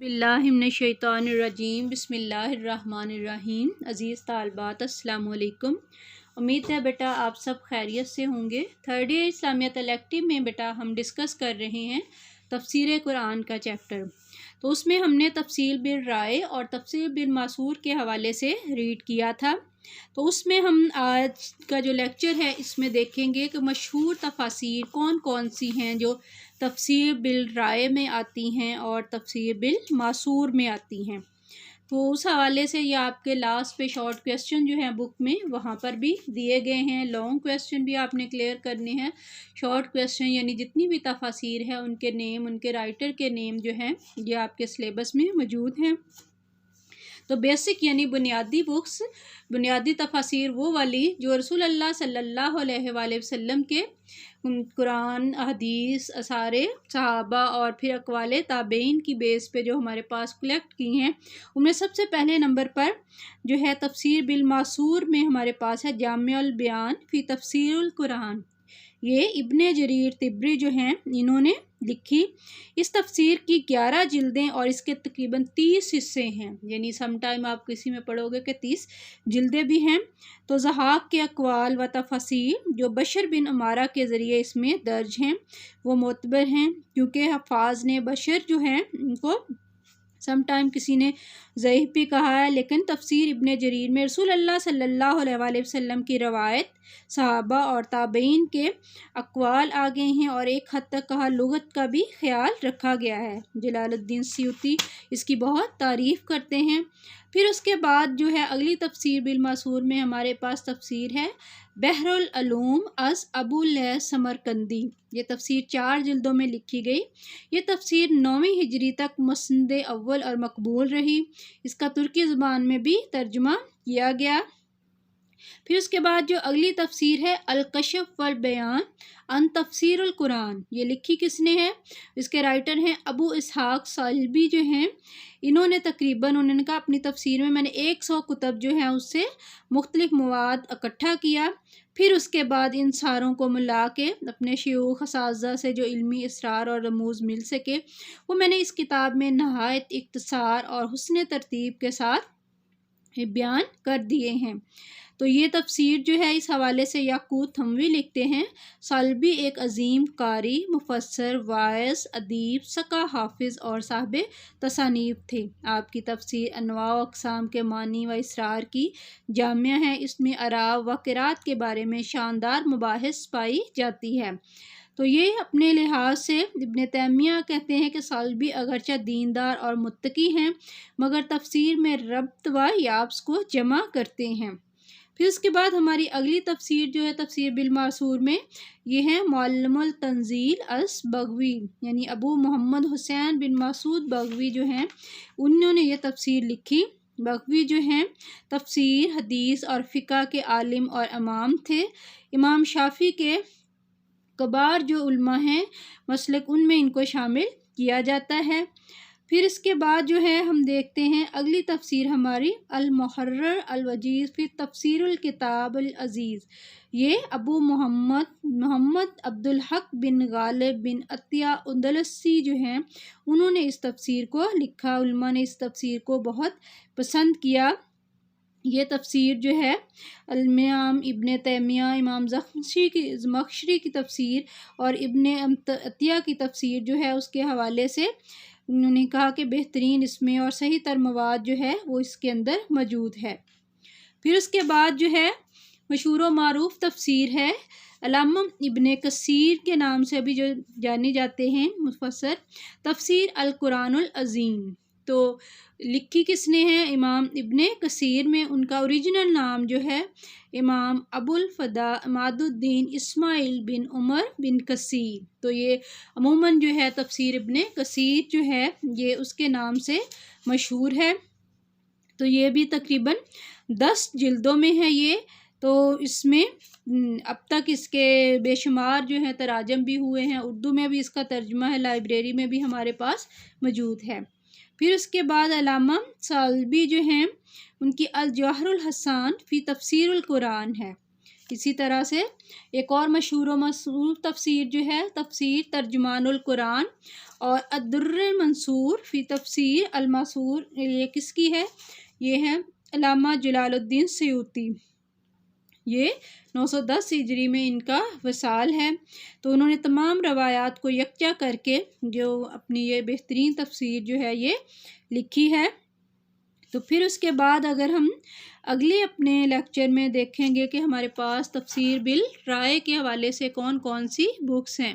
बिस्मिल्लाहिर्रहमानिर्रहीम बिस्मिल्लाहिर्रहमानिर्रहीम। अज़ीज़ तालबात अस्सलाम वालेकुम। उम्मीद है बेटा आप सब खैरियत से होंगे। थर्ड ईयर इस्लामियत इलेक्टिव में बेटा हम डिस्कस कर रहे हैं तफसीर कुरान का चैप्टर। तो उसमें हमने तफसीर बिल राय और तफसीर बिल मासूर के हवाले से रीड किया था। तो उसमें हम आज का जो लेक्चर है इसमें देखेंगे कि मशहूर तफासीर कौन कौन सी हैं जो तफसीर बिल राय में आती हैं और तफसीर बिल मासूर में आती हैं। तो उस हवाले से ये आपके लास्ट पे शॉर्ट क्वेश्चन जो हैं बुक में वहाँ पर भी दिए गए हैं। लॉन्ग क्वेश्चन भी आपने क्लियर करने हैं। शॉर्ट क्वेश्चन यानी जितनी भी तफासीर है उनके नेम, उनके राइटर के नेम जो हैं ये आपके सिलेबस में मौजूद हैं। तो बेसिक यानी बुनियादी बुक्स, बुनियादी तफासीर वो वाली जो रसूल अल्लाह सल्लल्लाहु अलैहि वसल्लम के कुरान, हदीस, असारे सहाबा और फिर अक़वाले ताबईन की बेस पे जो हमारे पास कलेक्ट की हैं उनमें सबसे पहले नंबर पर जो है तफसीर बिल मासूर में हमारे पास है जामिउल बयान फ़ी तफसीरुल कुरान। ये इब्ने जरीर तिब्री जो हैं इन्होंने लिखी। इस तफसीर की 11 जिल्दें और इसके तकरीबन 30 हिस्से हैं, यानी सम टाइम आप किसी में पढ़ोगे कि 30 जिल्दें भी हैं। तो ज़हाक के अक़वाल व तफसीर जो बशर बिन अमारा के ज़रिए इसमें दर्ज हैं वो मोतबर हैं, क्योंकि हफ़ाज ने बशर जो हैं उनको सम टाइम किसी ने ज़ईफ़ भी कहा है, लेकिन तफसीर इब्ने जरीर में रसूल अल्लाह सल्लल्लाहु अलैहि वसल्लम की रवायत, सहाबा और ताबईन के अक़वाल आ गए हैं और एक हद तक कहा लुगत का भी ख्याल रखा गया है। जलालुद्दीन सयूती इसकी बहुत तारीफ़ करते हैं। फिर उसके बाद जो है अगली तफसीर बिल मासूर में हमारे पास तफसीर है बहरुल उलूम अज़ अबुल समरकंदी। ये तफसीर 4 जिल्दों में लिखी गई। ये तफसीर 9वीं हिजरी तक मुस्नद अव्वल और मकबूल रही। इसका तुर्की ज़बान में भी तर्जुमा किया गया। फिर उसके बाद जो अगली तफसीर है अल-कश्फ़ वल बयान अन तफसीरुल कुरान। ये लिखी किसने है? इसके राइटर हैं अबू इसहाक़ सालबी जो हैं इन्होंने तकरीबन उन्होंने कहा अपनी तफसीर में मैंने 100 कुतब जो हैं उससे मुख्तलिफ मवाद इकट्ठा किया। फिर उसके बाद इन सारों को मिला के अपने शयूख़ असातिज़ा से जो इल्मी इसरार और रमूज़ मिल सके वो मैंने इस किताब में नहायत इख्तिसार और हुस्न तरतीब के साथ बयान कर दिए हैं। तो ये तफसीर जो है इस हवाले से याकूत थमवी लिखते हैं सालबी एक अजीम कारी, मुफस्सर, वाइस, अदीब, सका, हाफिज़ और साहिब तसानीफ थे। आपकी तफसीर अनवा व अक़साम के मानी व इसरार की जामिया है। इसमें अराब व क़िरात के बारे में शानदार मुबाहिस पाई जाती है। तो ये अपने लिहाज से इब्ने तैमिया कहते हैं कि सालबी अगरचे दीनदार और मुत्तकी हैं मगर तफसीर में रब्त व याब्स को जमा करते हैं। फिर उसके बाद हमारी अगली तफसीर जो है तफसीर बिल मासूर में ये है मुअल्लिमुल तंजील अस बगवी, यानी अबू मोहम्मद हुसैन बिन मसूद बगवी जो हैं उन्होंने ये तफसीर लिखी। बगवी जो हैं तफसीर, हदीस और फ़िक़्ह के आलिम और इमाम थे। इमाम शाफ़ी के कबार जो उलमा हैं मसलक उनमें इनको शामिल किया जाता है। फिर इसके बाद जो है हम देखते हैं अगली तफसीर हमारी अल-मुहर्रर अल-वजीज़ फिर तफसीरुल किताब अल-अज़ीज़। ये अबू मोहम्मद अब्दुल हक बिन गालिब बिन अतिया अंदलसी जो हैं उन्होंने इस तफसीर को लिखा। उलमा ने इस तफसीर को बहुत पसंद किया। ये तफसीर जो है इमाम इब्ने तैमिया, इमाम ज़मख़शरी की तफसीर और इब्ने अतिया की तफसीर जो है उसके हवाले से उन्होंने कहा कि बेहतरीन इसमें और सही तर मवाद जो है वो इसके अंदर मौजूद है। फिर उसके बाद जो है मशहूर व मारूफ़ तफसीर है अल्लामा इब्ने कसीर के नाम से भी जो जाने जाते हैं मुफस्सर तफसीर अल कुरानुल अज़ीम। तो लिखी किसने है? इमाम इब्ने कसीर में उनका ओरिजिनल नाम जो है इमाम अबुल फ़दा इमादुद्दीन इस्माइल बिन उमर बिन कसीर। तो ये अमूमन जो है तफसीर इब्ने कसीर जो है ये उसके नाम से मशहूर है। तो ये भी तकरीबन 10 जिल्दों में है ये। तो इसमें अब तक इसके बेशुमार जो है तराजम भी हुए हैं, उर्दू में भी इसका तर्जुमा है, लाइब्रेरी में भी हमारे पास मौजूद है। फिर उसके बाद अल्लामा सालबी जो हैं उनकी अल जवाहरुल हसन फ़ी तफसीरुल कुरान है। اسی طرح سے ایک اور مشہور و معروف تفسیر جو ہے تفسیر ترجمان القرآن اور الدر المنصور فی تفسیر الماسور، یہ کس کی ہے؟ یہ ہے علامہ جلال الدین سیوطی، یہ 910 ہجری میں ان کا وصال ہے۔ تو انہوں نے تمام روایات کو یکجا کر کے جو اپنی یہ بہترین تفسیر جو ہے یہ لکھی ہے۔ تو پھر اس کے بعد اگر ہم اگلے اپنے لیکچر میں دیکھیں گے کہ ہمارے پاس تفسیر بالرائے کے حوالے سے کون کون سی بکس ہیں۔